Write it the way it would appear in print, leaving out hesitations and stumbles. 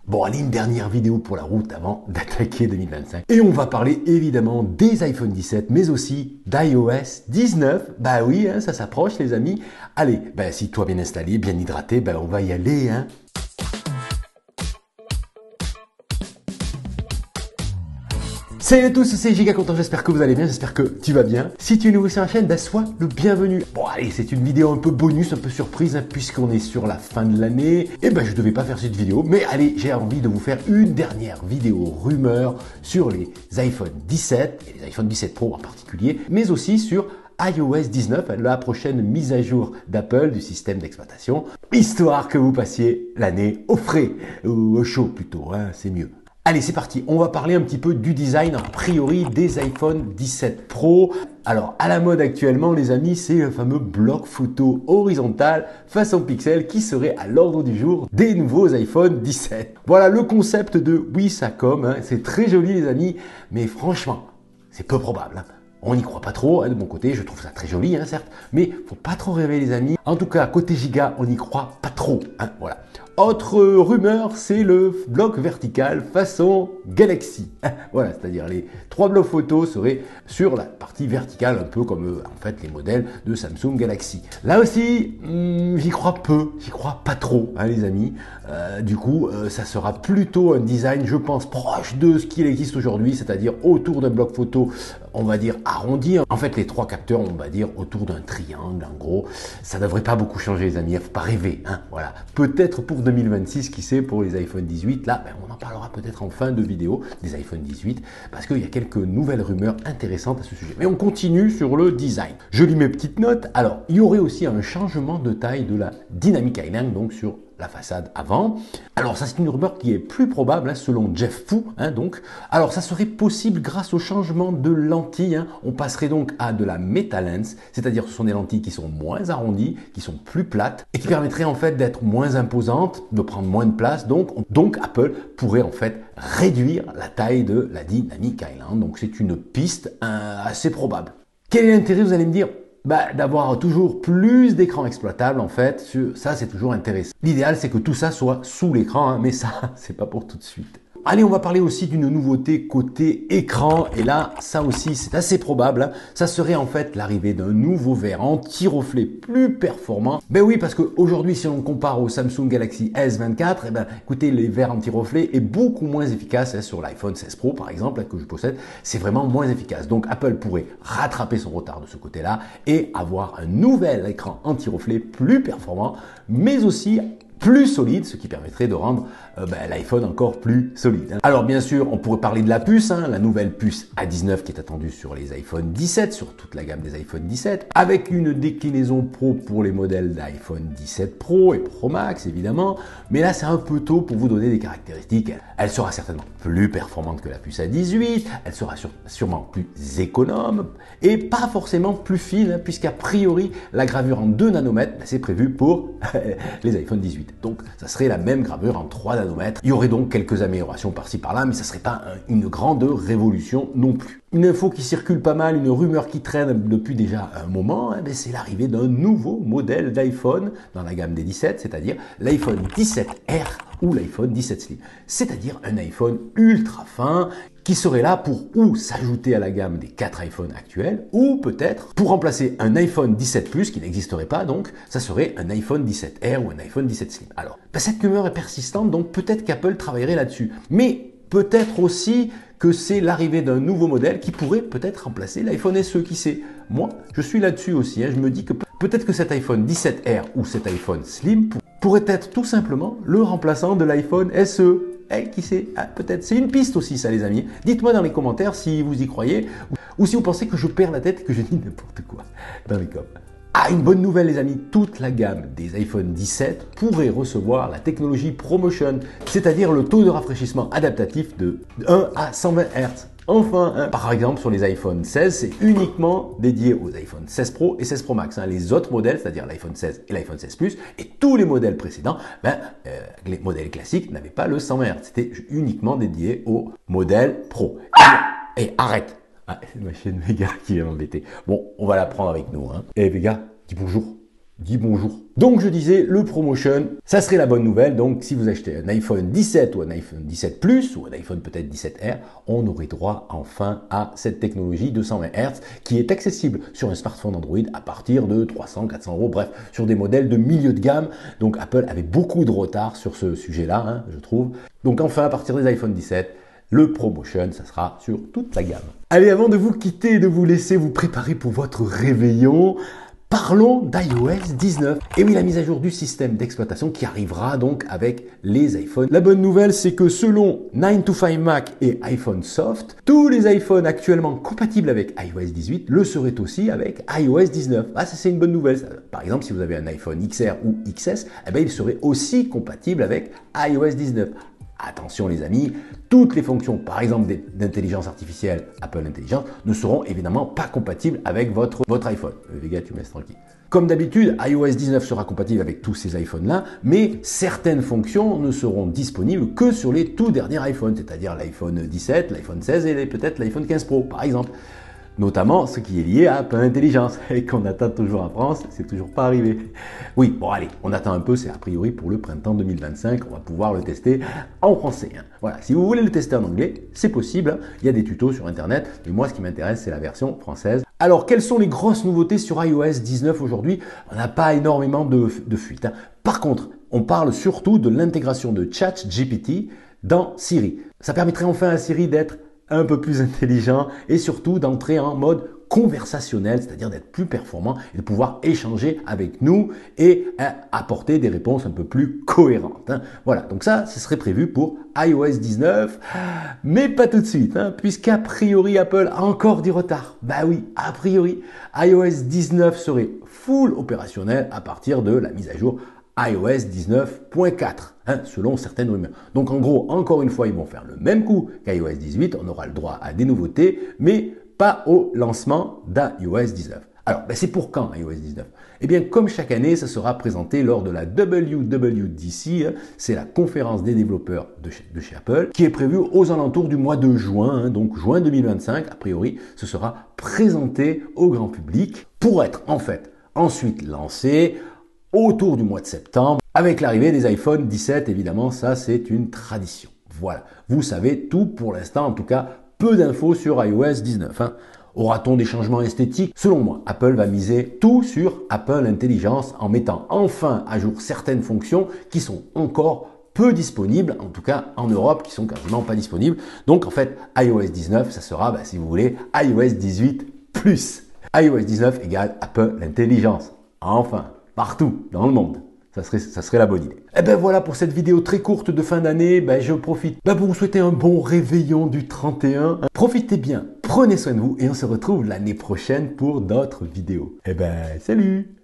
Bon, allez, une dernière vidéo pour la route avant d'attaquer 2025. Et on va parler évidemment des iPhone 17, mais aussi d'iOS 19. Bah oui, hein, ça s'approche les amis. Allez, bah, si toi bien installé, bien hydraté, bah, on va y aller. Hein. Salut à tous, c'est Giga Content, j'espère que vous allez bien, j'espère que tu vas bien. Si tu es nouveau sur la chaîne, bah sois le bienvenu. Bon allez, c'est une vidéo un peu bonus, un peu surprise, hein, puisqu'on est sur la fin de l'année. Et ben je devais pas faire cette vidéo, mais allez, j'ai envie de vous faire une dernière vidéo rumeur sur les iPhone 17, et les iPhone 17 Pro en particulier, mais aussi sur iOS 19, la prochaine mise à jour d'Apple du système d'exploitation, histoire que vous passiez l'année au frais, ou au chaud plutôt, hein, c'est mieux. Allez, c'est parti. On va parler un petit peu du design, a priori, des iPhone 17 Pro. Alors, à la mode actuellement, les amis, c'est le fameux bloc photo horizontal façon pixel qui serait à l'ordre du jour des nouveaux iPhone 17. Voilà le concept de Wissacom. Hein. C'est très joli, les amis, mais franchement, c'est peu probable. Hein. On n'y croit pas trop, hein, de mon côté, je trouve ça très joli, hein, certes, mais faut pas trop rêver, les amis. En tout cas, côté Giga, on n'y croit pas trop. Hein, voilà. Autre rumeur, c'est le bloc vertical façon Galaxy. Voilà, c'est-à-dire les trois blocs photos seraient sur la partie verticale, un peu comme en fait les modèles de Samsung Galaxy. Là aussi, j'y crois peu, j'y crois pas trop, hein, les amis. Du coup, ça sera plutôt un design, je pense, proche de ce qu'il existe aujourd'hui, c'est-à-dire autour d'un bloc photo, on va dire arrondi. En fait, les trois capteurs, on va dire autour d'un triangle, en gros. Ça devrait pas beaucoup changer, les amis. Il faut pas rêver, hein. Voilà. Peut-être pour 2026, qui sait, pour les iPhone 18. Là, ben, on en parlera peut-être en fin de vidéo des iPhone 18, parce qu'il y a quelques nouvelles rumeurs intéressantes à ce sujet. Mais on continue sur le design. Je lis mes petites notes. Alors, il y aurait aussi un changement de taille de la Dynamic Island, donc sur la façade avant. Alors ça, c'est une rumeur qui est plus probable, hein, selon Jeff Fu, hein, donc. Alors ça serait possible grâce au changement de lentille. Hein. On passerait donc à de la Metalens, c'est-à-dire ce sont des lentilles qui sont moins arrondies, qui sont plus plates et qui permettraient en fait d'être moins imposantes, de prendre moins de place. Donc Apple pourrait en fait réduire la taille de la Dynamic Island. Donc c'est une piste assez probable. Quel est l'intérêt, vous allez me dire? D'avoir toujours plus d'écrans exploitables, en fait, ça c'est toujours intéressant. L'idéal c'est que tout ça soit sous l'écran, hein, mais ça c'est pas pour tout de suite. Allez, on va parler aussi d'une nouveauté côté écran, et là, ça aussi, c'est assez probable. Hein. Ça serait en fait l'arrivée d'un nouveau verre anti-reflet plus performant. Ben oui, parce qu'aujourd'hui, si on compare au Samsung Galaxy S24, eh ben, écoutez, les verres anti-reflet est beaucoup moins efficace, hein, sur l'iPhone 16 Pro, par exemple, que je possède. C'est vraiment moins efficace. Donc, Apple pourrait rattraper son retard de ce côté-là et avoir un nouvel écran anti-reflet plus performant, mais aussi plus solide, ce qui permettrait de rendre l'iPhone encore plus solide. Hein. Alors bien sûr, on pourrait parler de la puce, hein, la nouvelle puce A19 qui est attendue sur les iPhone 17, sur toute la gamme des iPhone 17, avec une déclinaison Pro pour les modèles d'iPhone 17 Pro et Pro Max évidemment, mais là c'est un peu tôt pour vous donner des caractéristiques. Elle sera certainement plus performante que la puce A18, elle sera sûrement plus économe et pas forcément plus fine, hein, puisqu'a priori la gravure en 2 nanomètres, c'est prévu pour les iPhone 18. Donc ça serait la même gravure en 3 nanomètres. Il y aurait donc quelques améliorations par-ci par-là, mais ça serait pas une grande révolution non plus. Une info qui circule pas mal, une rumeur qui traîne depuis déjà un moment, hein, c'est l'arrivée d'un nouveau modèle d'iPhone dans la gamme des 17, c'est-à-dire l'iPhone 17R ou l'iPhone 17 Slim. C'est-à-dire un iPhone ultra fin qui serait là pour ou s'ajouter à la gamme des 4 iPhones actuels, ou peut-être pour remplacer un iPhone 17 Plus qui n'existerait pas, donc ça serait un iPhone 17R ou un iPhone 17 Slim. Alors, cette rumeur est persistante, donc peut-être qu'Apple travaillerait là-dessus. Mais peut-être aussi que c'est l'arrivée d'un nouveau modèle qui pourrait peut-être remplacer l'iPhone SE, qui sait. Moi, je suis là-dessus aussi, hein. Je me dis que peut-être que cet iPhone 17R ou cet iPhone Slim pourrait être tout simplement le remplaçant de l'iPhone SE. Qui sait, peut-être. C'est une piste aussi, ça, les amis. Dites-moi dans les commentaires si vous y croyez ou si vous pensez que je perds la tête et que je dis n'importe quoi dans les com. Ah, une bonne nouvelle, les amis. Toute la gamme des iPhone 17 pourrait recevoir la technologie ProMotion, c'est-à-dire le taux de rafraîchissement adaptatif de 1 à 120 Hz. Enfin, hein, par exemple, sur les iPhone 16, c'est uniquement dédié aux iPhone 16 Pro et 16 Pro Max. Hein. Les autres modèles, c'est-à-dire l'iPhone 16 et l'iPhone 16 Plus, et tous les modèles précédents, les modèles classiques n'avaient pas le 120 Hz. C'était uniquement dédié au modèle Pro. Et arrête. Ah, c'est ma chaîne Vega qui vient m'embêter. Bon, on va la prendre avec nous. Hein. Et Vega, dis bonjour. dit bonjour. Donc je disais, le ProMotion, ça serait la bonne nouvelle. Donc si vous achetez un iPhone 17 ou un iPhone 17 Plus ou un iPhone peut-être 17R, on aurait droit enfin à cette technologie 220 Hz qui est accessible sur un smartphone Android à partir de 300, 400 euros, bref, sur des modèles de milieu de gamme. Donc Apple avait beaucoup de retard sur ce sujet-là, hein, je trouve. Donc enfin, à partir des iPhone 17, le ProMotion, ça sera sur toute la gamme. Allez, avant de vous quitter et de vous laisser vous préparer pour votre réveillon, parlons d'iOS 19. Et oui, la mise à jour du système d'exploitation qui arrivera donc avec les iPhones. La bonne nouvelle, c'est que selon 9to5Mac et iPhone Soft, tous les iPhones actuellement compatibles avec iOS 18 le seraient aussi avec iOS 19. Ah, ça c'est une bonne nouvelle. Par exemple, si vous avez un iPhone XR ou XS, eh ben, il serait aussi compatible avec iOS 19. Attention les amis, toutes les fonctions, par exemple d'intelligence artificielle, Apple Intelligence, ne seront évidemment pas compatibles avec votre iPhone. Les gars, tu me laisses tranquille. Comme d'habitude, iOS 19 sera compatible avec tous ces iPhones-là, mais certaines fonctions ne seront disponibles que sur les tout derniers iPhones, c'est-à-dire l'iPhone 17, l'iPhone 16 et peut-être l'iPhone 15 Pro, par exemple. Notamment ce qui est lié à Apple Intelligence et qu'on attend toujours en France, c'est toujours pas arrivé. Oui, bon allez, on attend un peu, c'est a priori pour le printemps 2025, on va pouvoir le tester en français. Hein. Voilà, si vous voulez le tester en anglais, c'est possible, hein. Il y a des tutos sur internet, mais moi ce qui m'intéresse c'est la version française. Alors, quelles sont les grosses nouveautés sur iOS 19 aujourd'hui? On n'a pas énormément de fuites. Hein. Par contre, on parle surtout de l'intégration de ChatGPT dans Siri. Ça permettrait enfin à Siri d'être un peu plus intelligent et surtout d'entrer en mode conversationnel, c'est-à-dire d'être plus performant et de pouvoir échanger avec nous et apporter des réponses un peu plus cohérentes. Hein. Voilà, donc ça, ce serait prévu pour iOS 19, mais pas tout de suite, hein, puisqu'a priori Apple a encore du retard. Bah oui, a priori, iOS 19 serait full opérationnel à partir de la mise à jour iOS 19.4, hein, selon certaines rumeurs. Donc en gros, encore une fois, ils vont faire le même coup qu'iOS 18, on aura le droit à des nouveautés, mais pas au lancement d'iOS 19. Alors, c'est pour quand iOS 19? Eh bien, comme chaque année, ça sera présenté lors de la WWDC, hein, c'est la conférence des développeurs de chez Apple, qui est prévue aux alentours du mois de juin, hein, donc juin 2025, a priori, ce sera présenté au grand public pour être en fait ensuite lancé autour du mois de septembre, avec l'arrivée des iPhone 17, évidemment, ça c'est une tradition. Voilà, vous savez tout pour l'instant, en tout cas, peu d'infos sur iOS 19. Hein. Aura-t-on des changements esthétiques? Selon moi, Apple va miser tout sur Apple Intelligence en mettant enfin à jour certaines fonctions qui sont encore peu disponibles, en tout cas en Europe, qui sont quasiment pas disponibles. Donc en fait, iOS 19, ça sera, si vous voulez, iOS 18 plus. iOS 19 égale Apple Intelligence. Enfin, partout dans le monde. Ça serait la bonne idée. Et ben voilà pour cette vidéo très courte de fin d'année. Je profite pour vous souhaiter un bon réveillon du 31. Profitez bien, prenez soin de vous et on se retrouve l'année prochaine pour d'autres vidéos. Salut!